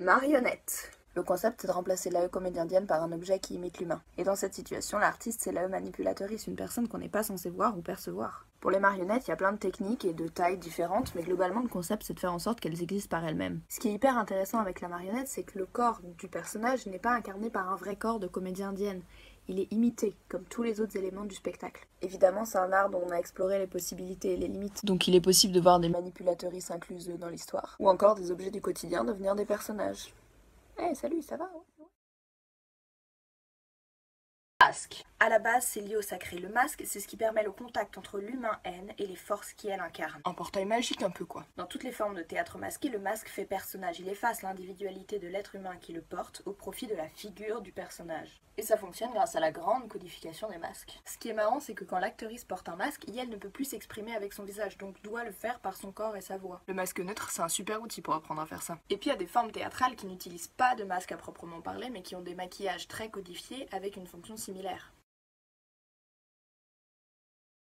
Marionnette. Le concept, c'est de remplacer l'AE comédie indienne par un objet qui imite l'humain. Et dans cette situation, l'artiste, c'est l'AE manipulatrice, une personne qu'on n'est pas censé voir ou percevoir. Pour les marionnettes, il y a plein de techniques et de tailles différentes, mais globalement, le concept, c'est de faire en sorte qu'elles existent par elles-mêmes. Ce qui est hyper intéressant avec la marionnette, c'est que le corps du personnage n'est pas incarné par un vrai corps de comédie indienne. Il est imité, comme tous les autres éléments du spectacle. Évidemment, c'est un art dont on a exploré les possibilités et les limites. Donc il est possible de voir des manipulatrices incluses dans l'histoire, ou encore des objets du quotidien devenir des personnages. Hey, salut, ça va? Masque. À la base, c'est lié au sacré. Le masque, c'est ce qui permet le contact entre l'humain-haine et les forces qui elle incarne. Un portail magique un peu quoi. Dans toutes les formes de théâtre masqué, le masque fait personnage. Il efface l'individualité de l'être humain qui le porte au profit de la figure du personnage. Et ça fonctionne grâce à la grande codification des masques. Ce qui est marrant, c'est que quand l'actrice porte un masque, elle ne peut plus s'exprimer avec son visage, donc doit le faire par son corps et sa voix. Le masque neutre, c'est un super outil pour apprendre à faire ça. Et puis il y a des formes théâtrales qui n'utilisent pas de masque à proprement parler, mais qui ont des maquillages très codifiés avec une fonction similaire.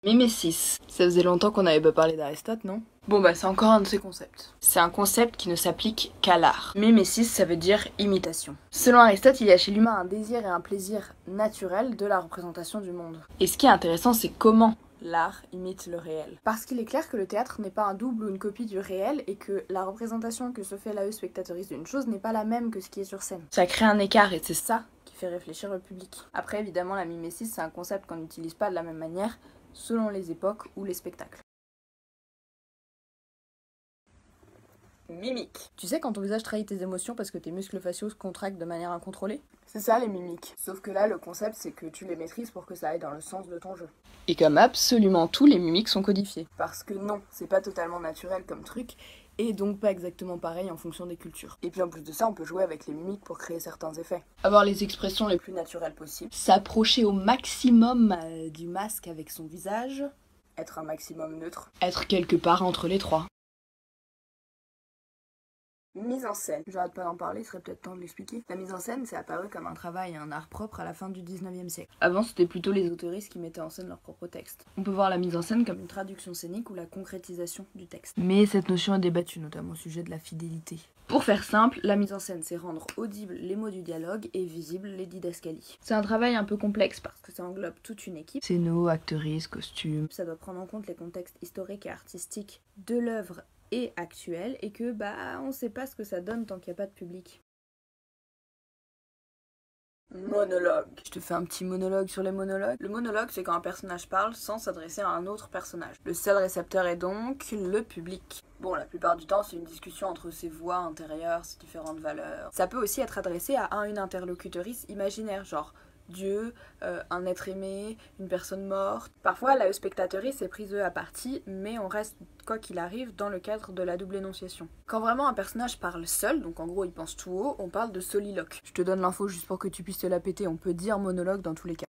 Mimésis. Ça faisait longtemps qu'on n'avait pas parlé d'Aristote, non? Bon bah c'est encore un de ses concepts. C'est un concept qui ne s'applique qu'à l'art. Mimésis, ça veut dire imitation. Selon Aristote, il y a chez l'humain un désir et un plaisir naturel de la représentation du monde. Et ce qui est intéressant, c'est comment l'art imite le réel. Parce qu'il est clair que le théâtre n'est pas un double ou une copie du réel et que la représentation que se fait l'AE spectatrice d'une chose n'est pas la même que ce qui est sur scène. Ça crée un écart et c'est ça qui fait réfléchir le public. Après, évidemment, la mimésis, c'est un concept qu'on n'utilise pas de la même manière selon les époques ou les spectacles. Mimique. Tu sais quand ton visage trahit tes émotions parce que tes muscles faciaux se contractent de manière incontrôlée? C'est ça les mimiques. Sauf que là, le concept, c'est que tu les maîtrises pour que ça aille dans le sens de ton jeu. Et comme absolument tous les mimiques sont codifiés. Parce que non, c'est pas totalement naturel comme truc, et donc pas exactement pareil en fonction des cultures. Et puis en plus de ça, on peut jouer avec les mimiques pour créer certains effets. Avoir les expressions les plus naturelles possibles. S'approcher au maximum du masque avec son visage. Être un maximum neutre. Être quelque part entre les trois. Mise en scène. J'arrête pas d'en parler, il serait peut-être temps de l'expliquer. La mise en scène, c'est apparu comme un travail et un art propre à la fin du 19e siècle. Avant, c'était plutôt les autoristes qui mettaient en scène leurs propres textes. On peut voir la mise en scène comme une traduction scénique ou la concrétisation du texte. Mais cette notion est débattue, notamment au sujet de la fidélité. Pour faire simple, la mise en scène, c'est rendre audibles les mots du dialogue et visibles les didascalies. C'est un travail un peu complexe parce que ça englobe toute une équipe. Scénos, actrices, costumes. Ça doit prendre en compte les contextes historiques et artistiques de l'œuvre et actuelle, et que on sait pas ce que ça donne tant qu'il n'y a pas de public. Monologue. Je te fais un petit monologue sur les monologues. Le monologue, c'est quand un personnage parle sans s'adresser à un autre personnage. Le seul récepteur est donc le public. Bon, la plupart du temps, c'est une discussion entre ses voix intérieures, ses différentes valeurs. Ça peut aussi être adressé à une interlocutrice imaginaire, genre Dieu, un être aimé, une personne morte. Parfois, la spectatrice est prise à partie, mais on reste, quoi qu'il arrive, dans le cadre de la double énonciation. Quand vraiment un personnage parle seul, donc en gros il pense tout haut, on parle de soliloque. Je te donne l'info juste pour que tu puisses te la péter, on peut dire monologue dans tous les cas.